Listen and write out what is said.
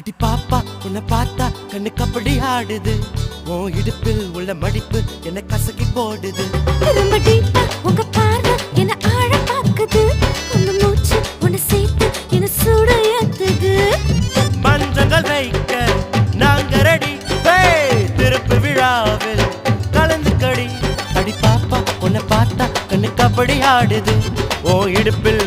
அடி பாப்பா உன்னை பார்த்தா கண்ணு கபடி ஆடுது உன் இடுப்பில் உள்ள மடிப்பு என்ன கசக்கி போடுது ரொம்ப டீப்பா உங்க பார்வை என்ன ஆழ பாக்குது உங்க மூச்சு உன்னை சேர்த்து என்ன சுட ஏத்துது மஞ்சங்கள் வைக்க நாங்க ரெடி திருப்பு விழாவில் கலந்து கடி அடி பாப்பா உன்னை பார்த்தா கண்ணு கபடி ஆடுது உன் இடுப்பில்